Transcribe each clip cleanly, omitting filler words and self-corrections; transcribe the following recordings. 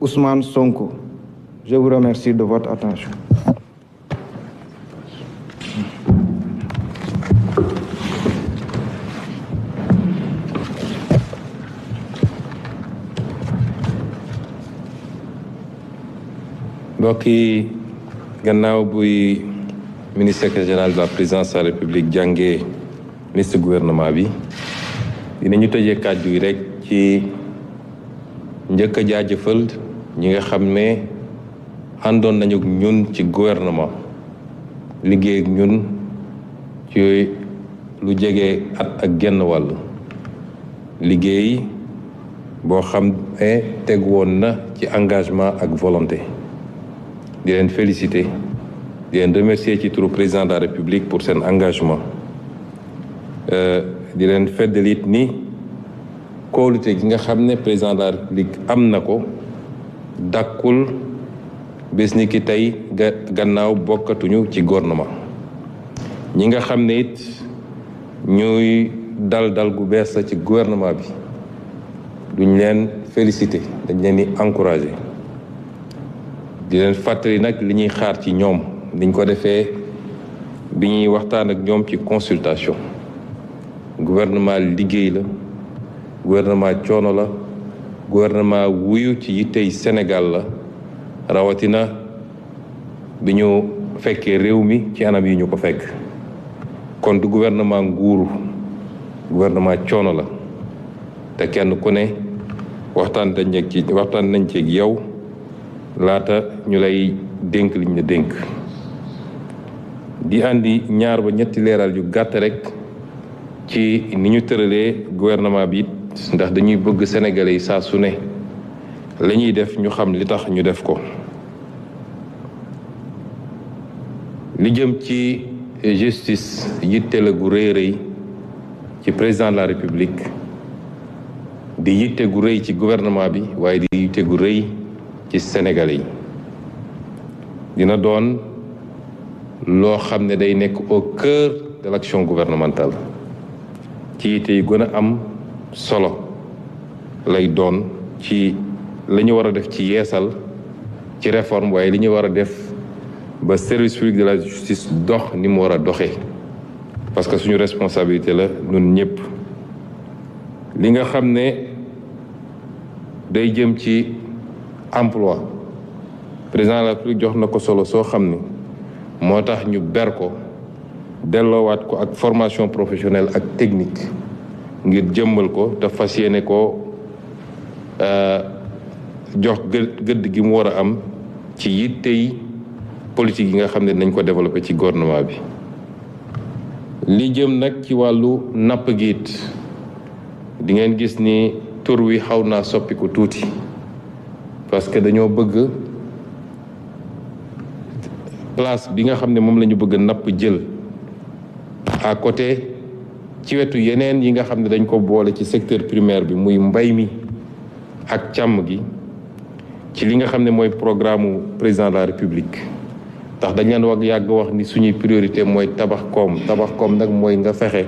Ousmane Sonko. Je vous remercie de votre attention. mbokk yi gannaaw buy ministre secrétaire général de la présidence de la république jàngee ministre gouvernement bi dinañu tëjee kàddu yi rek ci njëkk a jaajëfal ñi nga xam ne àndoon nañu ak ñun ci gouvernement liggéey ak ñun ci lu jege at ak genn wàll liggéey boo xam ne teg woon na ci engagement ak volonté. di leen féliciter di leen remercier ci turu président de la république pour seen engagement di leen feddalit ni kóolute gi nga xam ne président de la république am na ko dàkkul bés ni ki tey gannaaw bokkatuñu ci gouvernement ñi nga xam ne it ñuy dal gu bees la ci gouvernement bi duñ leen féliciter dañ leen di encourager di leen fàttali nag li ñuy xaar ci ñoom niñ ko defee bi ñuy waxtaan ak ñoom ci consultation gouvernement liggéey la gouvernement coono la gouvernement wuyu ci yittey Sénégal la rawatina bi ñu fekkee réew mi ci anam yi ñu ko fekk kon du gouvernement nguuru gouvernement coono la te kenn ku ne waxtaan nañ ci ak yow laata ñu lay dénk liñ la dénk di andi ñaar ba ñetti leeral yu gàtt rek ci ni ñu tëralee gouvernement bi ndax dañuy bëgg sénégalais yi saa su ne la ñuy def ñu xam li tax ñu def ko. li jëm ci justice yitte la gu rëy rëy ci président de la république di yitte gu rëy ci gouvernement bi waaye di yitte gu rëy ci Sénégalais yi dina doon loo xam ne day nekk au cœur de l'action gouvernementale ci yitte yi gën a am solo lay doon ci la ñu war a def ci yeesal ci réforme waaye li ñu war a def ba service public de la justice dox ni mu war a doxee parce que suñu responsabilité la ñun ñëpp li nga xam ne day jëm ci emploi président de la République jox na ko solo soo xam ni moo tax ñu ber ko delloowaat ko ak formation professionnelle ak technique ngir jëmmal ko te fas yéene ko jox gëdd gi mu war a am ci yittey politique yi nga xam ne nañ ko développé ci gouvernement bi. li jëm nag ci wàllu napp gi it di ngeen gis ni tur wi xaw naa soppiku tuuti. parce que dañoo bëgg place bi nga xam ne moom la ñu bëgg napp jël à côté ci wetu yeneen yi nga xam ne dañ ko boole ci secteur primaire bi muy mbay mi ak càmm gi ci li nga xam ne mooy programme président de la république ndax dañ leen wax yàgg wax ni suñuy priorité mooy tabax koom nag mooy nga fexe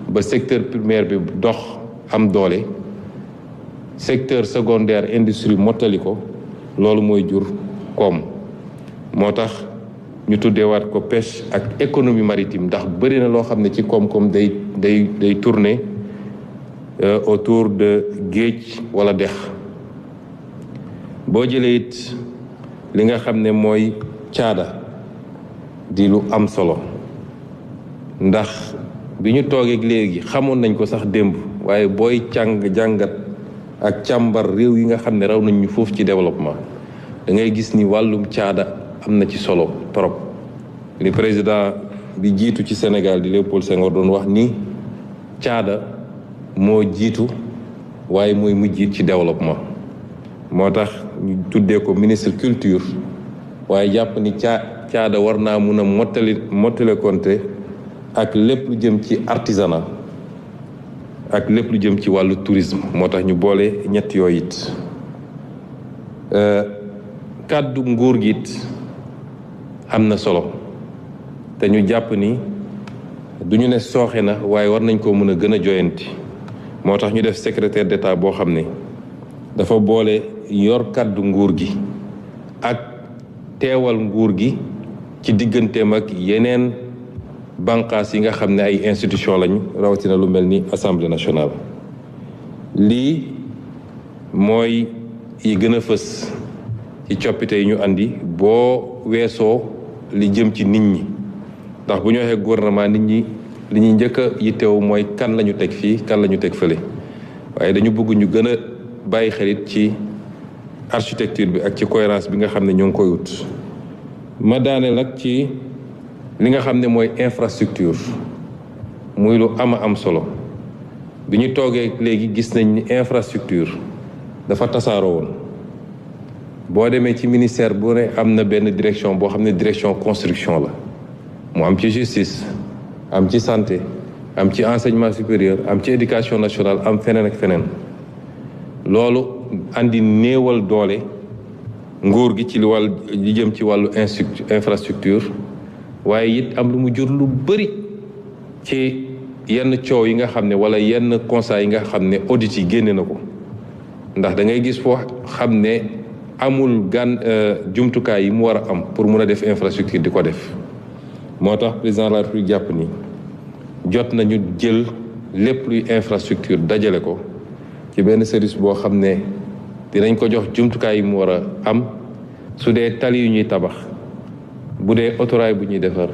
ba secteur primaire bi dox am doole secteur secondaire industrie mottali ko loolu mooy jur koom moo tax ñu tuddeewaat ko pêche ak économie maritime ndax bëri na loo xam ne ci koom-koom day tourner autour de géej wala dex boo jëlee it li nga xam ne mooy caada di lu am solo ndax bi ñu toogeeg léegi xamoon nañ ko sax démb waaye booy jàngat ak càmbar réew yi nga xam ne raw nañ ñu foofu ci développement da ngay gis ni wàllum caada am na ci solo trop li président bi jiitu ci Sénégal di Léopold Senghor doon wax ni caada moo jiitu waaye mooy mujj ci développement moo tax ñu tuddee ko ministre culture waaye jàpp ni caada war naa mun a mottale konte ak lépp lu jëm ci artisanat ak lépp lu jëm ci wàllu tourisme moo tax ñu boole ñett yooyu it kàddu nguur gi it am na solo te ñu jàpp ni du ñu ne sooxe na waaye war nañ ko mën a gën a joyanti moo tax ñu def secrétaire d'État boo xam ne dafa boole yor kàddu nguur gi ak teewal nguur gi ci digganteem ak yeneen bànqaas yi nga xam ne ay institution lañu rawatina lu mel ni Assemblée nationale. lii mooy yi gën a fës ci coppite yi ñu andi boo weesoo li jëm ci nit ñi ndax bu ñu waxee gouvernement nit ñi li ñuy njëkk a yittewu mooy kan la ñu teg fii kan la ñu teg fële waaye dañu bëgg ñu gën a bàyyi xelit ci architecture bi ak ci cohérence bi nga xam ne ñoo ngi koy wut. ma daaneel nag ci li nga xam ne mooy infrastructure muy lu am solo bi ñu toogee léegi gis nañ ni infrastructure dafa tasaaroo woon boo demee ci ministère bu ne am na benn direction boo xam ne direction construction la mu am ci justice am ci santé am ci enseignement supérieur am ci éducation nationale am feneen ak feneen loolu andi néewal doole nguur gi ci li jëm ci wàllu infrastructure waaye it am lu mu jur lu bëri ci yenn coow yi nga xam ne wala yenn constat yi nga xam ne audit yi génne na ko ndax da ngay gis foo xam ne amul jumtukaay yi mu war a am pour mun a def infrastructure di ko def moo tax président de la République jàpp ni jot nañu jël lépp luy infrastructure dajale ko ci benn service boo xam ne dinañ ko jox jumtukaay yi mu war a am su dee tali yu ñuy tabax bu dee autorail bu ñuy defar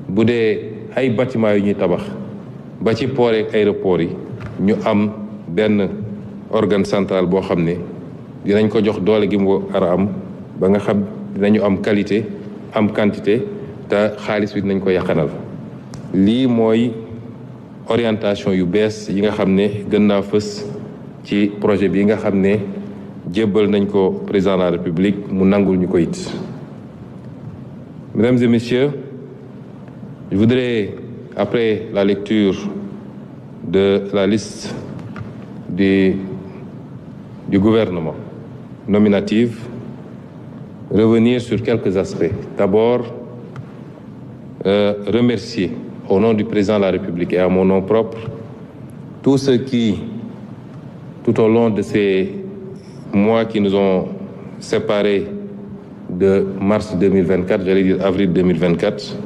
bu dee ay bâtiment yu ñuy tabax ba ci port ak aéroport yi ñu am benn organe central boo xam ne dinañ ko jox doole gi mu war a am ba nga xam dinañu am qualité am quantité te xaalis bi dinañ ko yàqanal lii mooy orientation yu bees yi nga xam ne gën naa fës ci projet bi nga xam ne jébbal nañ ko président de la République mu nangul ñu ko it. Mesdames et messieurs, je voudrais, après la lecture de la liste du gouvernement nominative, revenir sur quelques aspects. D'abord, remercier au nom du président de la République et à mon nom propre tous ceux qui, tout au long de ces mois qui nous ont séparés de mars 2024, j'allais dire avril 2024,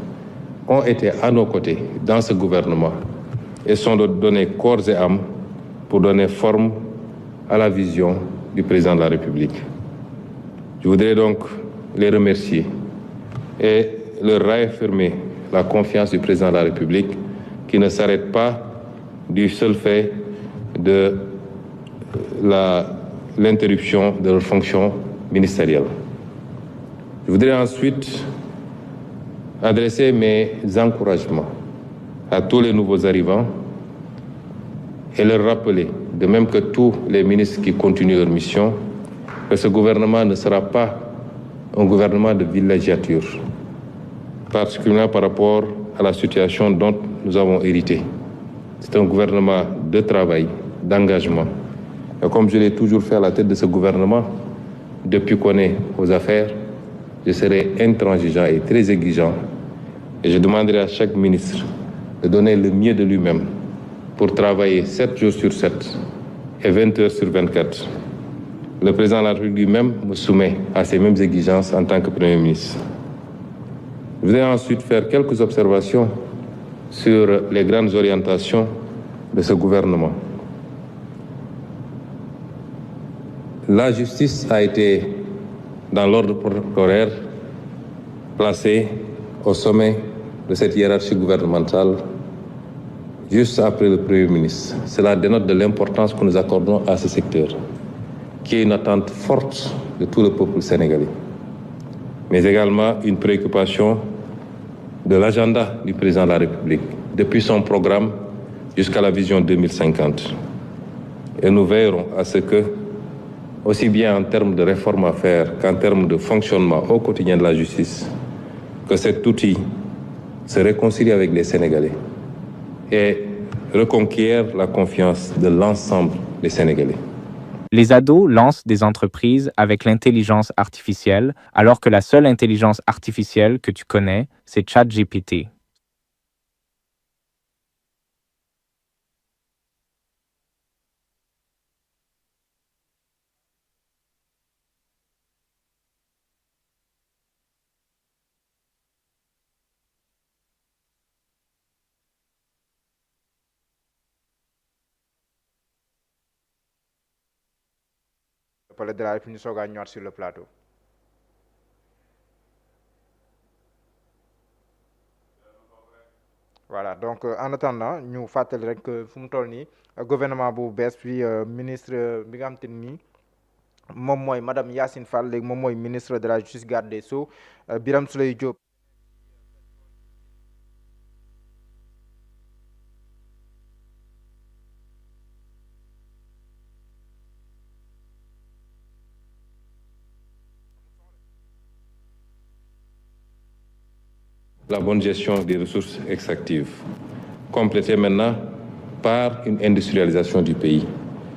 ont été à nos côtés dans ce gouvernement et sont donnés corps et âme pour donner forme à la vision du président de la République. Je voudrais donc les remercier et leur réaffirmer la confiance du président de la République qui ne s'arrête pas du seul fait de l'interruption de leur fonction ministérielle. Je voudrais ensuite adresser mes encouragements à tous les nouveaux arrivants et leur rappeler, de même que tous les ministres qui continuent leur mission, que ce gouvernement ne sera pas un gouvernement de villégiature, particulièrement par rapport à la situation dont nous avons hérité. C'est un gouvernement de travail, d'engagement. Et comme je l'ai toujours fait à la tête de ce gouvernement, depuis qu'on est aux affaires, je serai intransigeant et très exigeant. Et je demanderai à chaque ministre de donner le mieux de lui-même pour travailler 7 jours sur 7 et 20 heures sur 24. Le président de la République lui-même me soumet à ces mêmes exigences en tant que Premier ministre. Je voudrais ensuite faire quelques observations sur les grandes orientations de ce gouvernement. La justice a été, dans l'ordre horaire, placée au sommet de cette hiérarchie gouvernementale juste après le Premier ministre. Cela dénote de l'importance que nous accordons à ce secteur, qui est une attente forte de tout le peuple sénégalais, mais également une préoccupation de l'agenda du président de la République, depuis son programme jusqu'à la vision 2050. Et nous veillerons à ce que, aussi bien en termes de réformes à faire qu'en termes de fonctionnement au quotidien de la justice, que cet outil se réconcilie avec les Sénégalais et reconquiert la confiance de l'ensemble des Sénégalais. Les ados lancent des entreprises avec l'intelligence artificielle, alors que la seule intelligence artificielle que tu connais, c'est ChatGPT. palais de la République ñu soog a ñëwaat sur le plateau. Voilà donc en attendant ñu fàttali rek fu mu toll nii gouvernement bu bees bi ministre bi nga xam te ni moom mooy madame Yacine Fall léegi moom mooy ministre de la justice garde des Sceaux Birame Souleye Diop. La bonne gestion des ressources extractives, complétée maintenant par une industrialisation du pays.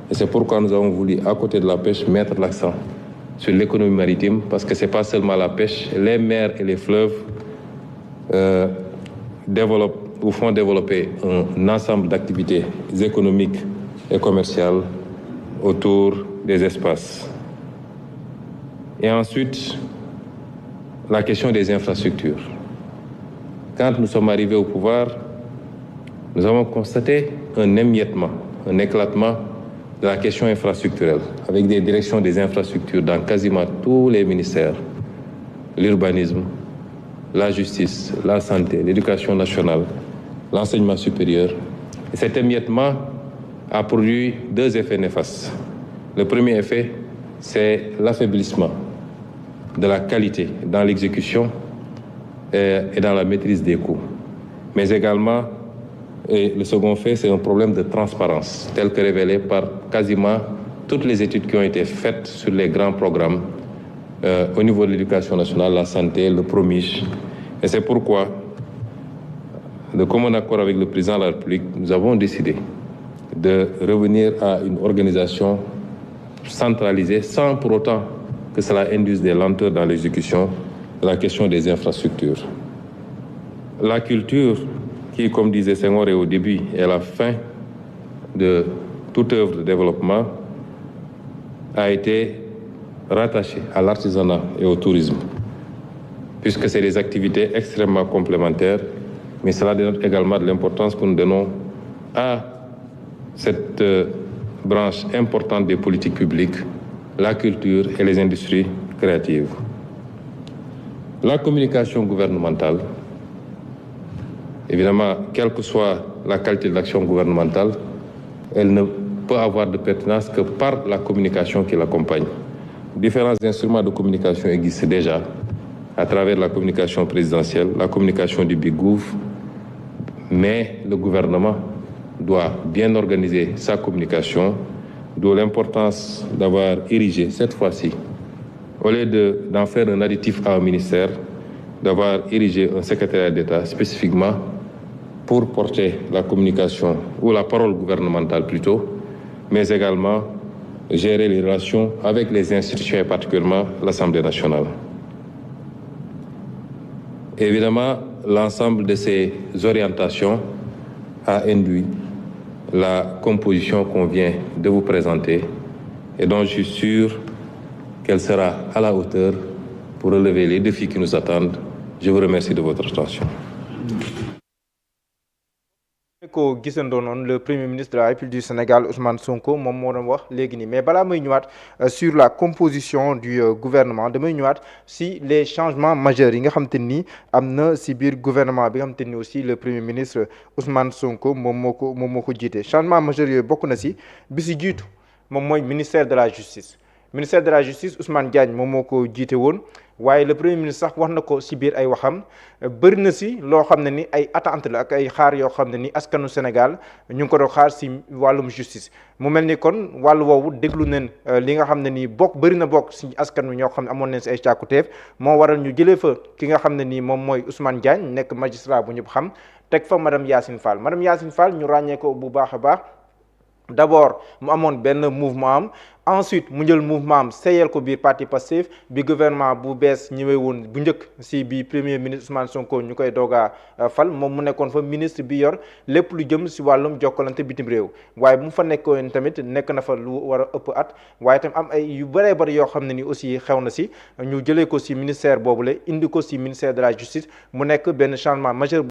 Et c'est pourquoi nous avons voulu, à côté de la pêche, mettre l'accent sur l'économie maritime, parce que ce n'est pas seulement la pêche, les mers et les fleuves font développer un ensemble d'activités économiques et commerciales autour des espaces. Et ensuite, la question des infrastructures. Quand nous sommes arrivés au pouvoir, nous avons constaté un émiettement, un éclatement de la question infrastructurelle, avec des directions des infrastructures dans quasiment tous les ministères, l'urbanisme, la justice, la santé, l'éducation nationale, l'enseignement supérieur. Et cet émiettement a produit deux effets néfastes. Le premier effet, c'est l'affaiblissement de la qualité dans l'exécution et dans la maîtrise des coûts. Mais également, et le second fait, c'est un problème de transparence, tel que révélé par quasiment toutes les études qui ont été faites sur les grands programmes au niveau de l'éducation nationale, la santé, le PROMIJ. Et c'est pourquoi, de commun accord avec le président de la République, nous avons décidé de revenir à une organisation centralisée, sans pour autant que cela induise des lenteurs dans l'exécution de la question des infrastructures. La culture, qui, comme disait Senghor, est au début et à la fin de toute œuvre de développement, a été rattachée à l'artisanat et au tourisme, puisque c'est des activités extrêmement complémentaires, mais cela dénote également de l'importance que nous donnons à cette branche importante des politiques publiques, la culture et les industries créatives. La communication gouvernementale, évidemment, quelle que soit la qualité de l'action gouvernementale, elle ne peut avoir de pertinence que par la communication qui l'accompagne. Différents instruments de communication existent déjà à travers la communication présidentielle, la communication du Big Gouv, mais le gouvernement doit bien organiser sa communication, d'où l'importance d'avoir érigé cette fois-ci, au lieu d'en faire un additif à un ministère, d'avoir érigé un secrétariat d'État spécifiquement pour porter la communication, ou la parole gouvernementale plutôt, mais également gérer les relations avec les institutions et particulièrement l'Assemblée nationale. Évidemment, l'ensemble de ces orientations a induit la composition qu'on vient de vous présenter et dont je suis sûr qu'elle sera à la hauteur pour relever les défis qui nous attendent. Je vous remercie de votre attention. ko gisandoo noonu le premier ministre de la République du Sénégal Ousmane Sonko moom moo doon wax léegi nii mais balaa may ñëwaat sur la composition du gouvernement damay ñëwaat si les changements majeurs yi nga xam te ni am na si biir gouvernement bi nga xam te ni aussi le premier ministre Ousmane Sonko moom moo ko jiite changement majeur yooyu bokk na si bi si jiitu moom mooy ministère de la justice Ousmane Diagne moom moo ko jiite woon waaye le premier ministre sax wax na ko si biir ay waxam bëri na si loo xam ne ni ay attente la ak ay xaar yoo xam ne ni askanu Sénégal ñu ngi ko doon xaar si wàllum justice mu mel ni kon wàllu woowu déglu neen li nga xam ne nii bëri na bokk si askan wi ñoo xam ne amoon nañ si ay càkkutéef moo waral ñu jëlee fa ki nga xam ne nii moom mooy Ousmane Diagne nekk magistrat bu ñëpp xam teg fa madame Yacine Fall ñu ràññee ko bu baax a baax d'abord mu amoon benn mouvement am ensuite mu jël mouvement am seyal ko biir parti Pastef bi gouvernement bu bees ñëwee woon bu njëkk si bi premier ministre Ousmane Sonko ñu koy doogaa fal moom mu nekkoon fa ministre bi yor lépp lu jëm si wàllum jokkalante bitim réew waaye bu mu fa nekkoon tamit nekk na fa lu war a ëpp at waaye tam am ay yu bëree bëri yoo xam ne ni aussi xew na si ñu jëlee ko si ministère boobule indi ko si ministère de la justice mu nekk benn changement majeur